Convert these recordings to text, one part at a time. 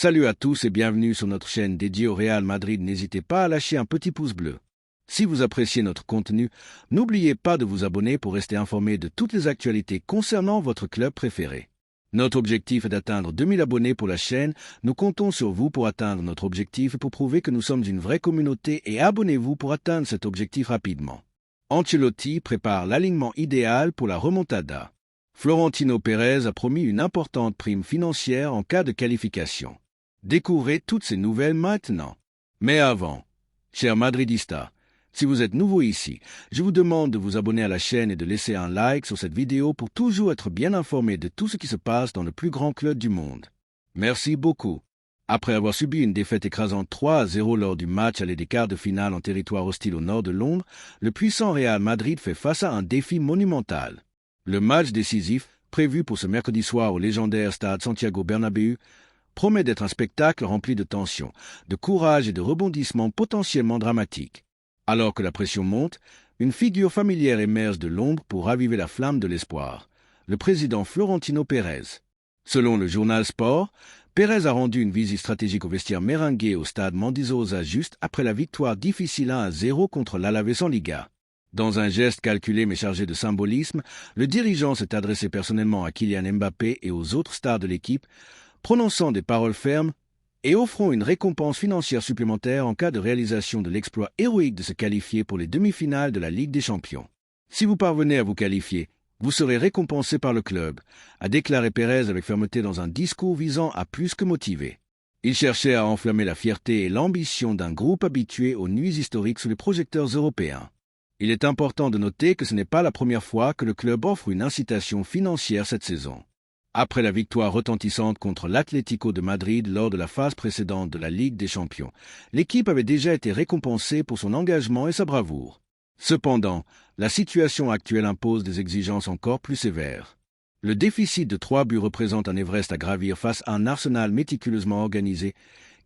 Salut à tous et bienvenue sur notre chaîne dédiée au Real Madrid. N'hésitez pas à lâcher un petit pouce bleu. Si vous appréciez notre contenu, n'oubliez pas de vous abonner pour rester informé de toutes les actualités concernant votre club préféré. Notre objectif est d'atteindre 2000 abonnés pour la chaîne. Nous comptons sur vous pour atteindre notre objectif et pour prouver que nous sommes une vraie communauté, et abonnez-vous pour atteindre cet objectif rapidement. Ancelotti prépare l'alignement idéal pour la remontada. Florentino Pérez a promis une importante prime financière en cas de qualification. Découvrez toutes ces nouvelles maintenant. Mais avant, chers madridistas, si vous êtes nouveau ici, je vous demande de vous abonner à la chaîne et de laisser un like sur cette vidéo pour toujours être bien informé de tout ce qui se passe dans le plus grand club du monde. Merci beaucoup. Après avoir subi une défaite écrasante 3-0 lors du match aller des quarts de finale en territoire hostile au nord de Londres, le puissant Real Madrid fait face à un défi monumental. Le match décisif, prévu pour ce mercredi soir au légendaire stade Santiago Bernabéu, promet d'être un spectacle rempli de tension, de courage et de rebondissements potentiellement dramatiques. Alors que la pression monte, une figure familière émerge de l'ombre pour raviver la flamme de l'espoir, le président Florentino Pérez. Selon le journal Sport, Pérez a rendu une visite stratégique au vestiaire merengue au stade Mendizosa juste après la victoire difficile 1-0 contre l'Alavés en Liga. Dans un geste calculé mais chargé de symbolisme, le dirigeant s'est adressé personnellement à Kylian Mbappé et aux autres stars de l'équipe, prononçant des paroles fermes et offrant une récompense financière supplémentaire en cas de réalisation de l'exploit héroïque de se qualifier pour les demi-finales de la Ligue des Champions. Si vous parvenez à vous qualifier, vous serez récompensé par le club, a déclaré Pérez avec fermeté dans un discours visant à plus que motiver. Il cherchait à enflammer la fierté et l'ambition d'un groupe habitué aux nuits historiques sous les projecteurs européens. Il est important de noter que ce n'est pas la première fois que le club offre une incitation financière cette saison. Après la victoire retentissante contre l'Atlético de Madrid lors de la phase précédente de la Ligue des Champions, l'équipe avait déjà été récompensée pour son engagement et sa bravoure. Cependant, la situation actuelle impose des exigences encore plus sévères. Le déficit de 3 buts représente un Everest à gravir face à un Arsenal méticuleusement organisé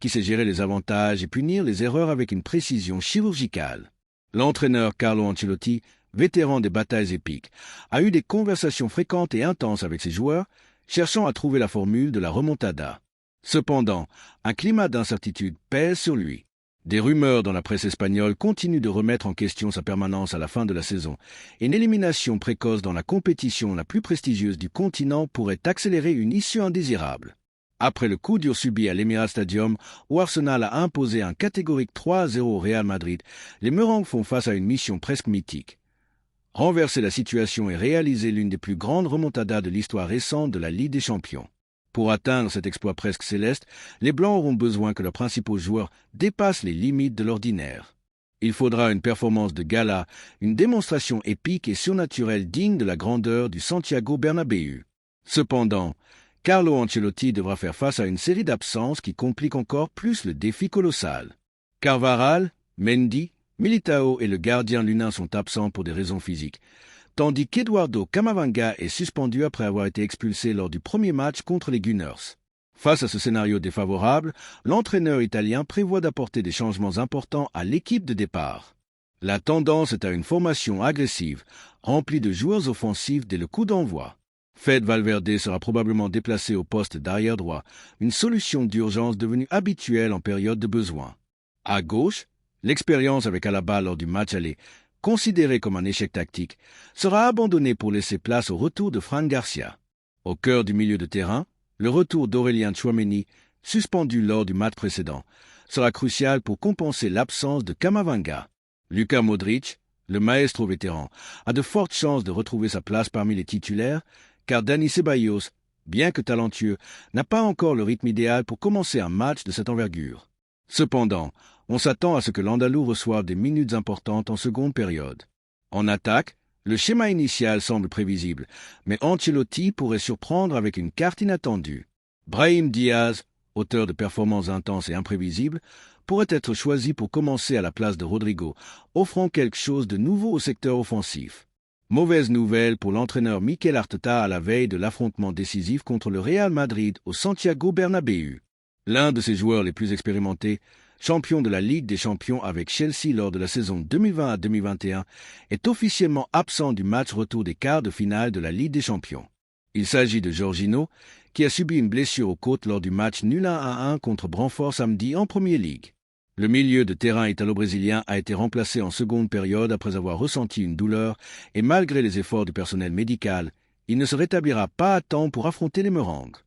qui sait gérer les avantages et punir les erreurs avec une précision chirurgicale. L'entraîneur Carlo Ancelotti, vétéran des batailles épiques, a eu des conversations fréquentes et intenses avec ses joueurs, cherchant à trouver la formule de la remontada. Cependant, un climat d'incertitude pèse sur lui. Des rumeurs dans la presse espagnole continuent de remettre en question sa permanence à la fin de la saison, et une élimination précoce dans la compétition la plus prestigieuse du continent pourrait accélérer une issue indésirable. Après le coup dur subi à l'Emirates Stadium, où Arsenal a imposé un catégorique 3-0 au Real Madrid, les Merengues font face à une mission presque mythique. Renverser la situation et réaliser l'une des plus grandes remontadas de l'histoire récente de la Ligue des Champions. Pour atteindre cet exploit presque céleste, les Blancs auront besoin que leurs principaux joueurs dépassent les limites de l'ordinaire. Il faudra une performance de gala, une démonstration épique et surnaturelle digne de la grandeur du Santiago Bernabéu. Cependant, Carlo Ancelotti devra faire face à une série d'absences qui compliquent encore plus le défi colossal. Carvajal, Mendy, Militao et le gardien Lunin sont absents pour des raisons physiques, tandis qu'Eduardo Camavinga est suspendu après avoir été expulsé lors du premier match contre les Gunners. Face à ce scénario défavorable, l'entraîneur italien prévoit d'apporter des changements importants à l'équipe de départ. La tendance est à une formation agressive, remplie de joueurs offensifs dès le coup d'envoi. Fede Valverde sera probablement déplacé au poste d'arrière droit, une solution d'urgence devenue habituelle en période de besoin. À gauche, l'expérience avec Alaba lors du match aller, considérée comme un échec tactique, sera abandonnée pour laisser place au retour de Fran Garcia. Au cœur du milieu de terrain, le retour d'Aurélien Tchouaméni, suspendu lors du match précédent, sera crucial pour compenser l'absence de Camavinga. Luka Modric, le maestro vétéran, a de fortes chances de retrouver sa place parmi les titulaires, car Dani Ceballos, bien que talentueux, n'a pas encore le rythme idéal pour commencer un match de cette envergure. Cependant, on s'attend à ce que l'Andalou reçoive des minutes importantes en seconde période. En attaque, le schéma initial semble prévisible, mais Ancelotti pourrait surprendre avec une carte inattendue. Brahim Diaz, auteur de performances intenses et imprévisibles, pourrait être choisi pour commencer à la place de Rodrigo, offrant quelque chose de nouveau au secteur offensif. Mauvaise nouvelle pour l'entraîneur Mikel Arteta à la veille de l'affrontement décisif contre le Real Madrid au Santiago Bernabéu. L'un de ses joueurs les plus expérimentés, champion de la Ligue des Champions avec Chelsea lors de la saison 2020 à 2021, est officiellement absent du match retour des quarts de finale de la Ligue des Champions. Il s'agit de Jorginho, qui a subi une blessure aux côtes lors du match nul 1-1 contre Brentford samedi en Premier League. Le milieu de terrain italo-brésilien a été remplacé en seconde période après avoir ressenti une douleur et malgré les efforts du personnel médical, il ne se rétablira pas à temps pour affronter les Merengues.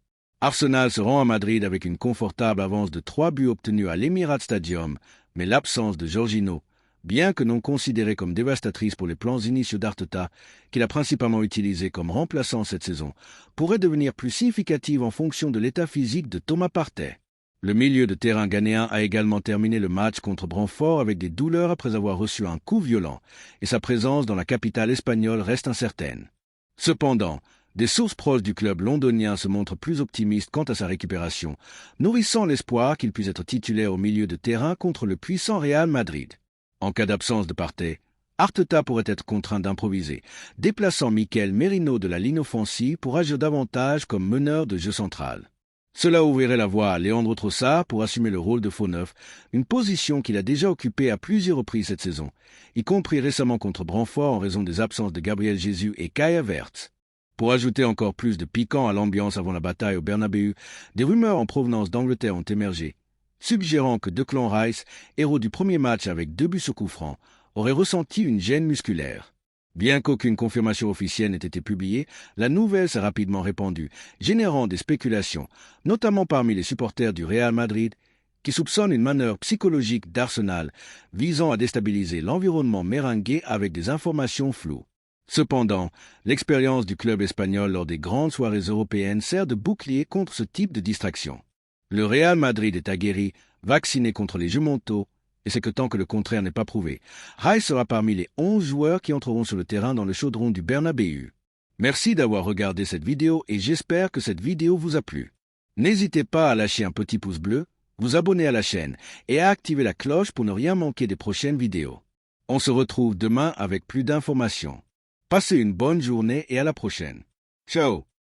Arsenal se rend à Madrid avec une confortable avance de 3 buts obtenus à l'Emirates Stadium, mais l'absence de Jorginho, bien que non considérée comme dévastatrice pour les plans initiaux d'Arteta, qu'il a principalement utilisé comme remplaçant cette saison, pourrait devenir plus significative en fonction de l'état physique de Thomas Partey. Le milieu de terrain ghanéen a également terminé le match contre Brentford avec des douleurs après avoir reçu un coup violent, et sa présence dans la capitale espagnole reste incertaine. Cependant, des sources proches du club londonien se montrent plus optimistes quant à sa récupération, nourrissant l'espoir qu'il puisse être titulaire au milieu de terrain contre le puissant Real Madrid. En cas d'absence de Partey, Arteta pourrait être contraint d'improviser, déplaçant Mikel Merino de la ligne offensive pour agir davantage comme meneur de jeu central. Cela ouvrirait la voie à Leandro Trossard pour assumer le rôle de faux neuf, une position qu'il a déjà occupée à plusieurs reprises cette saison, y compris récemment contre Brentford en raison des absences de Gabriel Jesus et Kai Havertz. Pour ajouter encore plus de piquant à l'ambiance avant la bataille au Bernabéu, des rumeurs en provenance d'Angleterre ont émergé, suggérant que Declan Rice, héros du premier match avec 2 buts sur coup franc, aurait ressenti une gêne musculaire. Bien qu'aucune confirmation officielle n'ait été publiée, la nouvelle s'est rapidement répandue, générant des spéculations, notamment parmi les supporters du Real Madrid, qui soupçonnent une manœuvre psychologique d'Arsenal visant à déstabiliser l'environnement merengue avec des informations floues. Cependant, l'expérience du club espagnol lors des grandes soirées européennes sert de bouclier contre ce type de distraction. Le Real Madrid est aguerri, vacciné contre les jeux mentaux, et c'est que tant que le contraire n'est pas prouvé, Rice sera parmi les 11 joueurs qui entreront sur le terrain dans le chaudron du Bernabéu. Merci d'avoir regardé cette vidéo et j'espère que cette vidéo vous a plu. N'hésitez pas à lâcher un petit pouce bleu, vous abonner à la chaîne et à activer la cloche pour ne rien manquer des prochaines vidéos. On se retrouve demain avec plus d'informations. Passez une bonne journée et à la prochaine. Ciao!